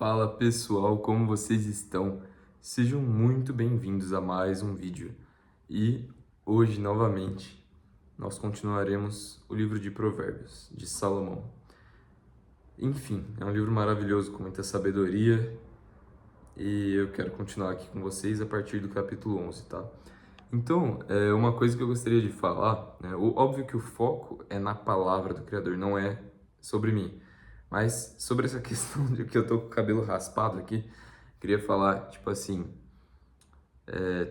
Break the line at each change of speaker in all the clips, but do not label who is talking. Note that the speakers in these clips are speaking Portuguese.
Fala pessoal, como vocês estão? Sejam muito bem-vindos a mais um vídeo. E hoje, novamente, nós continuaremos o livro de Provérbios, de Salomão. Enfim, é um livro maravilhoso com muita sabedoria e eu quero continuar aqui com vocês a partir do capítulo 11, tá? Então, uma coisa que eu gostaria de falar, né? Óbvio que o foco é na palavra do Criador, não é sobre mim. Mas sobre essa questão de que eu tô com o cabelo raspado aqui, queria falar, tipo assim,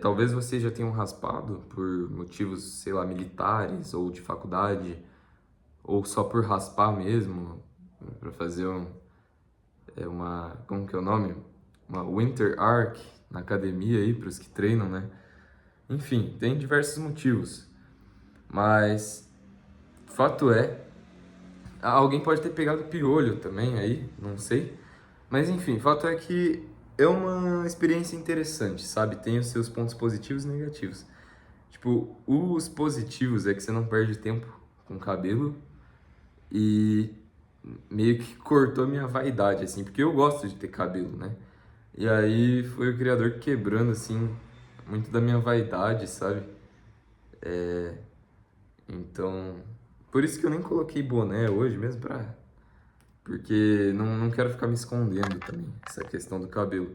talvez vocês já tenham raspado por motivos, sei lá, militares ou de faculdade, ou só por raspar mesmo, para fazer como que é o nome? Uma Winter Arc na academia aí, para os que treinam, né? Enfim, tem diversos motivos, mas fato é, alguém pode ter pegado piolho também aí, não sei. Mas enfim, fato é que é uma experiência interessante, sabe? Tem os seus pontos positivos e negativos. Tipo, os positivos é que você não perde tempo com o cabelo e meio que cortou minha vaidade, assim, porque eu gosto de ter cabelo, né? E aí foi o criador quebrando, assim, muito da minha vaidade, sabe? Então, por isso que eu nem coloquei boné hoje mesmo, porque não quero ficar me escondendo também, essa questão do cabelo.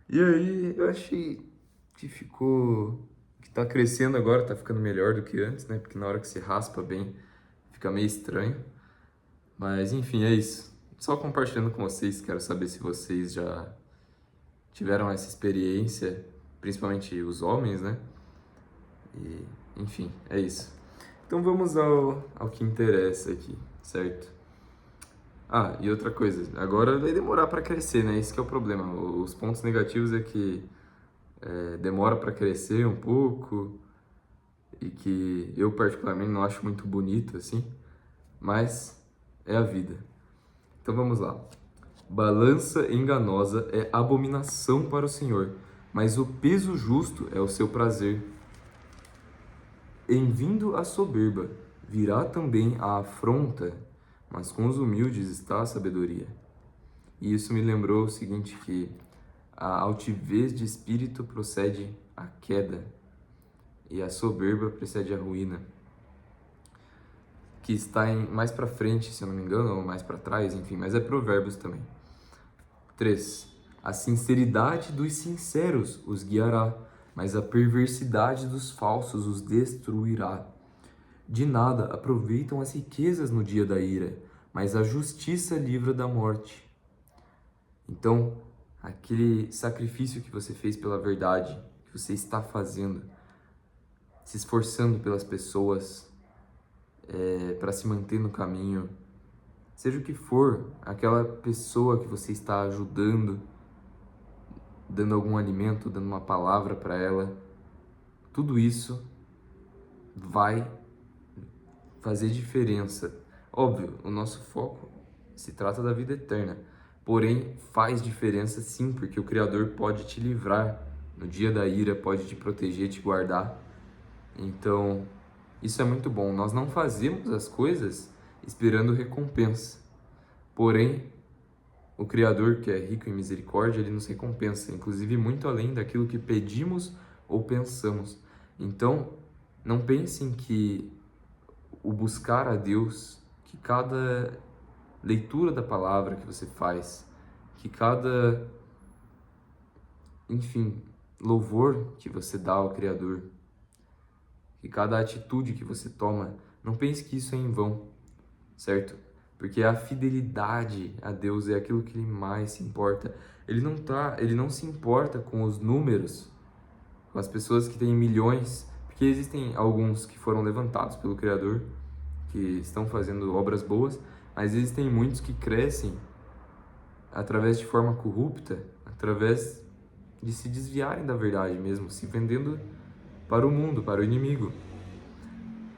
E aí eu achei que que tá crescendo agora, tá ficando melhor do que antes, né? Porque na hora que se raspa bem, fica meio estranho. Mas enfim, é isso. Só compartilhando com vocês, quero saber se vocês já tiveram essa experiência, principalmente os homens, né? E, enfim, é isso. Então vamos ao que interessa aqui, certo? Ah, e outra coisa, agora vai demorar para crescer, né? Esse que é o problema. Os pontos negativos é que demora para crescer um pouco e que eu particularmente não acho muito bonito assim, mas é a vida. Então vamos lá. Balança enganosa é abominação para o Senhor, mas o peso justo é o seu prazer. Em vindo a soberba, virá também a afronta, mas com os humildes está a sabedoria. E isso me lembrou o seguinte, que a altivez de espírito procede a queda, e a soberba precede a ruína, que está mais para frente, se eu não me engano, ou mais para trás, enfim, mas é Provérbios também. 3. A sinceridade dos sinceros os guiará, mas a perversidade dos falsos os destruirá. De nada aproveitam as riquezas no dia da ira, mas a justiça livra da morte. Então, aquele sacrifício que você fez pela verdade, que você está fazendo, se esforçando pelas pessoas, para se manter no caminho, seja o que for, aquela pessoa que você está ajudando, dando algum alimento, dando uma palavra para ela, tudo isso vai fazer diferença. Óbvio, o nosso foco se trata da vida eterna, porém faz diferença sim, porque o Criador pode te livrar no dia da ira, pode te proteger, te guardar. Então, isso é muito bom. Nós não fazemos as coisas esperando recompensa. Porém, o Criador, que é rico em misericórdia, ele nos recompensa, inclusive muito além daquilo que pedimos ou pensamos. Então, não pensem que o buscar a Deus, que cada leitura da palavra que você faz, que cada, enfim, louvor que você dá ao Criador, que cada atitude que você toma, não pense que isso é em vão, certo? Porque a fidelidade a Deus é aquilo que ele mais se importa. Ele não se importa com os números, com as pessoas que têm milhões, porque existem alguns que foram levantados pelo Criador, que estão fazendo obras boas, mas existem muitos que crescem através de forma corrupta, através de se desviarem da verdade mesmo, se vendendo para o mundo, para o inimigo,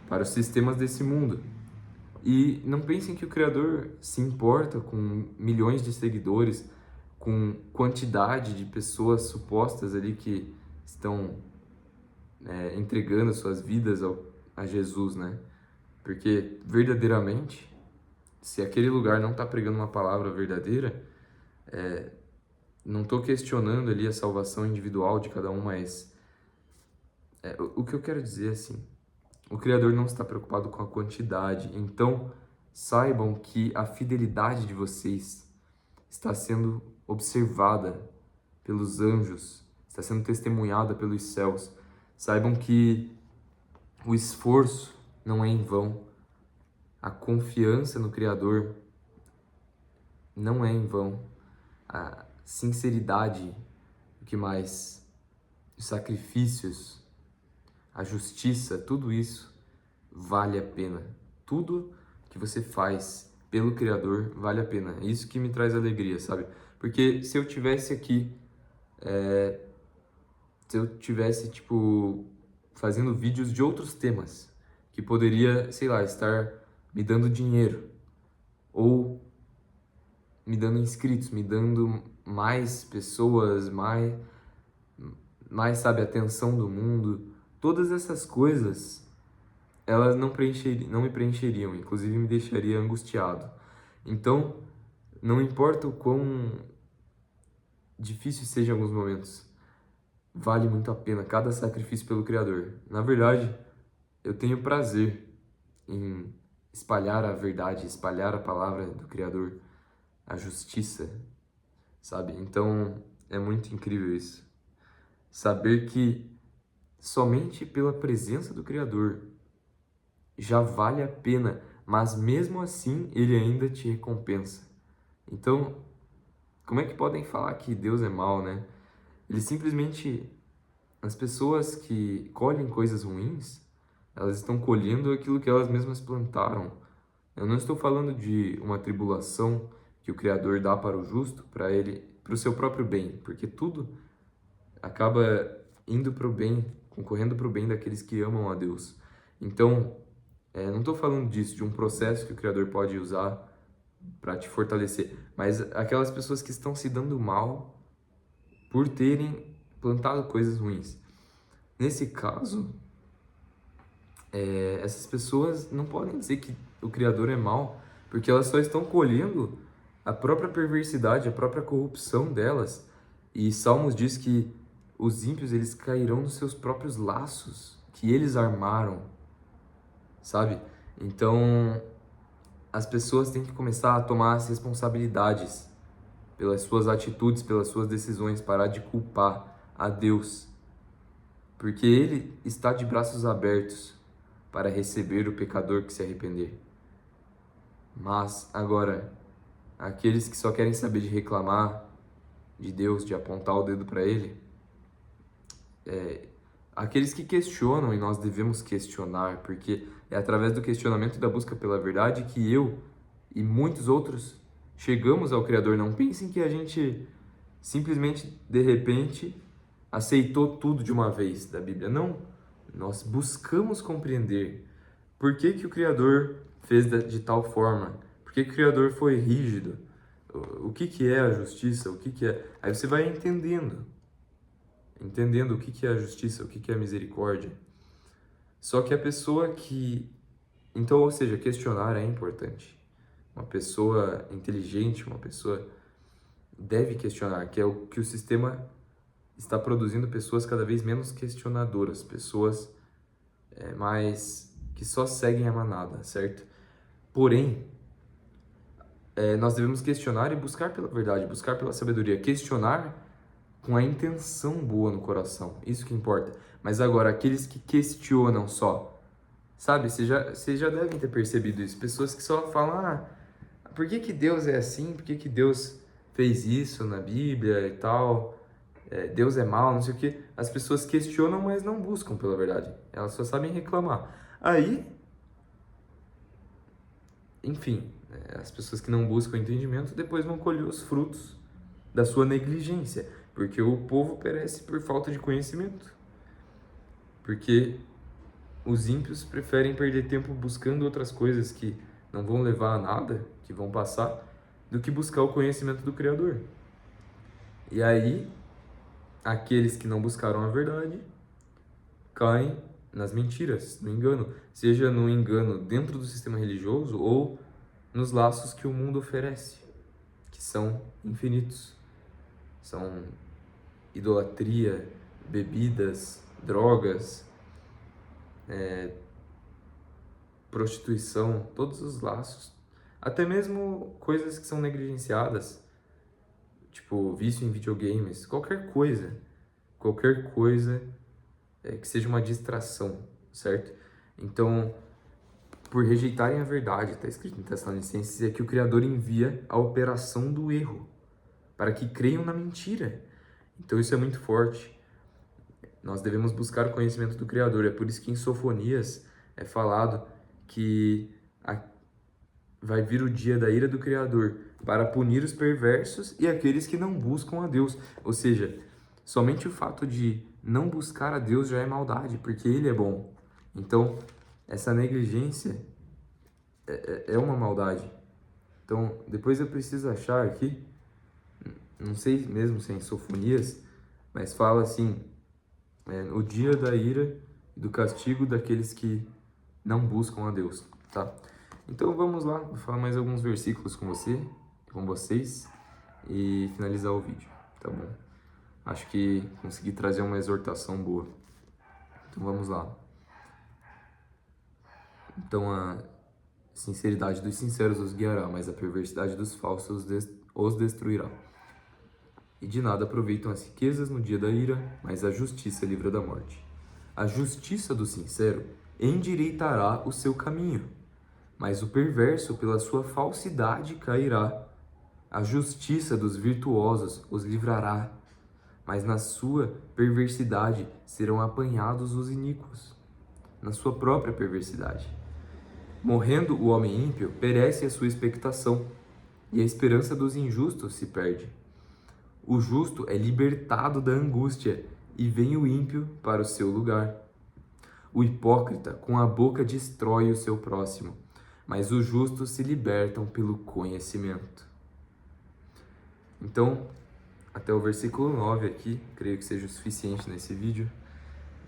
para os sistemas desse mundo. E não pensem que o Criador se importa com milhões de seguidores, com quantidade de pessoas supostas ali que estão entregando suas vidas a Jesus, né? Porque verdadeiramente, se aquele lugar não está pregando uma palavra verdadeira, não estou questionando ali a salvação individual de cada um, mas o que eu quero dizer é assim, o Criador não está preocupado com a quantidade, então saibam que a fidelidade de vocês está sendo observada pelos anjos, está sendo testemunhada pelos céus. Saibam que o esforço não é em vão, a confiança no Criador não é em vão, a sinceridade, o que mais? Os sacrifícios, a justiça, tudo isso vale a pena. Tudo que você faz pelo Criador vale a pena. É isso que me traz alegria, sabe? Porque se eu tivesse aqui, se eu tivesse, tipo, fazendo vídeos de outros temas, que poderia, sei lá, estar me dando dinheiro, ou me dando inscritos, me dando mais pessoas, sabe, atenção do mundo, todas essas coisas, elas não me preencheriam, inclusive me deixaria angustiado. Então, não importa o quão difícil seja em alguns momentos, vale muito a pena cada sacrifício pelo Criador. Na verdade, eu tenho prazer em espalhar a verdade, espalhar a palavra do Criador, a justiça, sabe? Então, é muito incrível isso. Saber que somente pela presença do Criador já vale a pena, mas mesmo assim ele ainda te recompensa. Então, como é que podem falar que Deus é mau, né? Ele simplesmente, as pessoas que colhem coisas ruins, elas estão colhendo aquilo que elas mesmas plantaram. Eu não estou falando de uma tribulação que o Criador dá para o justo, para o seu próprio bem, porque tudo acaba indo para o bem, concorrendo para o bem daqueles que amam a Deus. Então, não estou falando disso, de um processo que o Criador pode usar para te fortalecer, mas aquelas pessoas que estão se dando mal por terem plantado coisas ruins. Nesse caso, essas pessoas não podem dizer que o Criador é mau, porque elas só estão colhendo a própria perversidade, a própria corrupção delas. E Salmos diz que os ímpios, eles cairão nos seus próprios laços, que eles armaram, sabe? Então, as pessoas têm que começar a tomar as responsabilidades pelas suas atitudes, pelas suas decisões, parar de culpar a Deus, porque Ele está de braços abertos para receber o pecador que se arrepender. Mas, agora, aqueles que só querem saber de reclamar de Deus, de apontar o dedo para Ele, aqueles que questionam, e nós devemos questionar, porque é através do questionamento e da busca pela verdade que eu e muitos outros chegamos ao Criador. Não pensem que a gente simplesmente, de repente, aceitou tudo de uma vez da Bíblia. Não, nós buscamos compreender por que que o Criador fez de tal forma, por que que o Criador foi rígido, o que que é a justiça, o que que é... Aí você vai entendendo o que que é a justiça, o que que é a misericórdia. Só que a pessoa que... Então, ou seja, questionar é importante. Uma pessoa inteligente, uma pessoa deve questionar, que é o que o sistema está produzindo, pessoas cada vez menos questionadoras, pessoas mais que só seguem a manada, certo? Porém, nós devemos questionar e buscar pela verdade, buscar pela sabedoria, questionar com a intenção boa no coração, isso que importa. Mas agora, aqueles que questionam só, sabe, vocês já devem ter percebido isso, pessoas que só falam, por que que Deus é assim, por que que Deus fez isso na Bíblia e tal, Deus é mau, não sei o que. As pessoas questionam, mas não buscam pela verdade, elas só sabem reclamar. Aí, enfim, as pessoas que não buscam entendimento depois vão colher os frutos da sua negligência, porque o povo perece por falta de conhecimento, porque os ímpios preferem perder tempo buscando outras coisas que não vão levar a nada, que vão passar, do que buscar o conhecimento do Criador. E aí, aqueles que não buscaram a verdade caem nas mentiras, no engano, seja no engano dentro do sistema religioso ou nos laços que o mundo oferece, que são infinitos. são idolatria, bebidas, drogas, prostituição, todos os laços, até mesmo coisas que são negligenciadas, tipo vício em videogames, qualquer coisa que seja uma distração, certo? Então, por rejeitarem a verdade, está escrito em Tessalonicenses, é que o Criador envia a operação do erro, para que creiam na mentira. Então isso é muito forte. Nós devemos buscar o conhecimento do Criador. É por isso que em Sofonias é falado que vai vir o dia da ira do Criador para punir os perversos e aqueles que não buscam a Deus. Ou seja, somente o fato de não buscar a Deus já é maldade, porque Ele é bom. Então, essa negligência é uma maldade. Então, depois eu preciso achar aqui, não sei mesmo se é em Sofonias, mas fala assim, o dia da ira e do castigo daqueles que não buscam a Deus, tá? Então vamos lá, vou falar mais alguns versículos com vocês e finalizar o vídeo, tá bom? Acho que consegui trazer uma exortação boa. Então vamos lá. Então a sinceridade dos sinceros os guiará, mas a perversidade dos falsos os destruirá. E de nada aproveitam as riquezas no dia da ira, mas a justiça livra da morte. A justiça do sincero endireitará o seu caminho, mas o perverso pela sua falsidade cairá. A justiça dos virtuosos os livrará, mas na sua perversidade serão apanhados os iníquos, na sua própria perversidade. Morrendo o homem ímpio, perece a sua expectação, e a esperança dos injustos se perde. O justo é libertado da angústia, e vem o ímpio para o seu lugar. O hipócrita com a boca destrói o seu próximo, mas os justos se libertam pelo conhecimento. Então, até o versículo 9 aqui, creio que seja o suficiente nesse vídeo.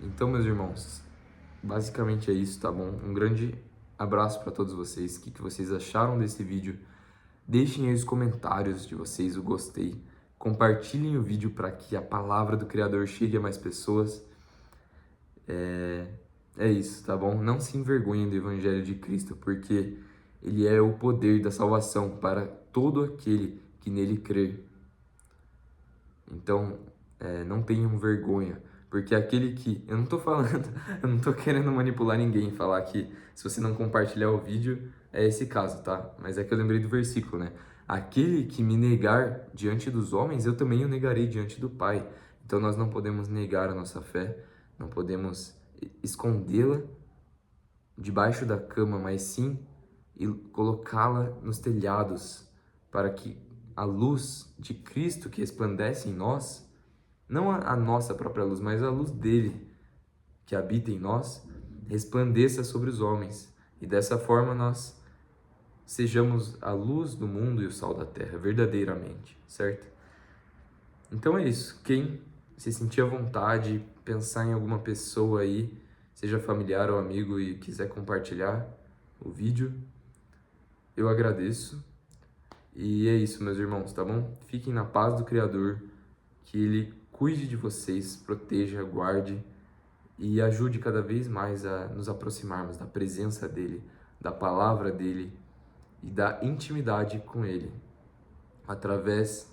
Então, meus irmãos, basicamente é isso, tá bom? Um grande abraço para todos vocês. O que vocês acharam desse vídeo? Deixem aí os comentários de vocês, o gostei. Compartilhem o vídeo para que a palavra do Criador chegue a mais pessoas. É isso, tá bom? Não se envergonhem do Evangelho de Cristo, porque ele é o poder da salvação para todo aquele que nele crer. Então, não tenham vergonha, porque aquele que... Eu não tô falando, eu não tô querendo manipular ninguém, falar que se você não compartilhar o vídeo, é esse caso, tá? Mas é que eu lembrei do versículo, né? Aquele que me negar diante dos homens, eu também o negarei diante do Pai. Então nós não podemos negar a nossa fé, não podemos escondê-la debaixo da cama, mas sim colocá-la nos telhados, para que a luz de Cristo que resplandece em nós, não a nossa própria luz, mas a luz dele que habita em nós, resplandeça sobre os homens. E dessa forma nós sejamos a luz do mundo e o sal da terra, verdadeiramente, certo? Então é isso. Quem se sentir à vontade, pensar em alguma pessoa aí, seja familiar ou amigo e quiser compartilhar o vídeo, eu agradeço. E é isso, meus irmãos, tá bom? Fiquem na paz do Criador, que Ele cuide de vocês, proteja, guarde e ajude cada vez mais a nos aproximarmos da presença dEle, da palavra dEle e da intimidade com Ele, através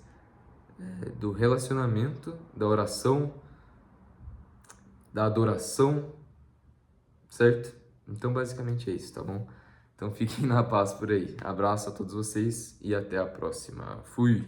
do relacionamento, da oração, da adoração, certo? Então, basicamente é isso, tá bom? Então, fiquem na paz por aí. Abraço a todos vocês e até a próxima. Fui!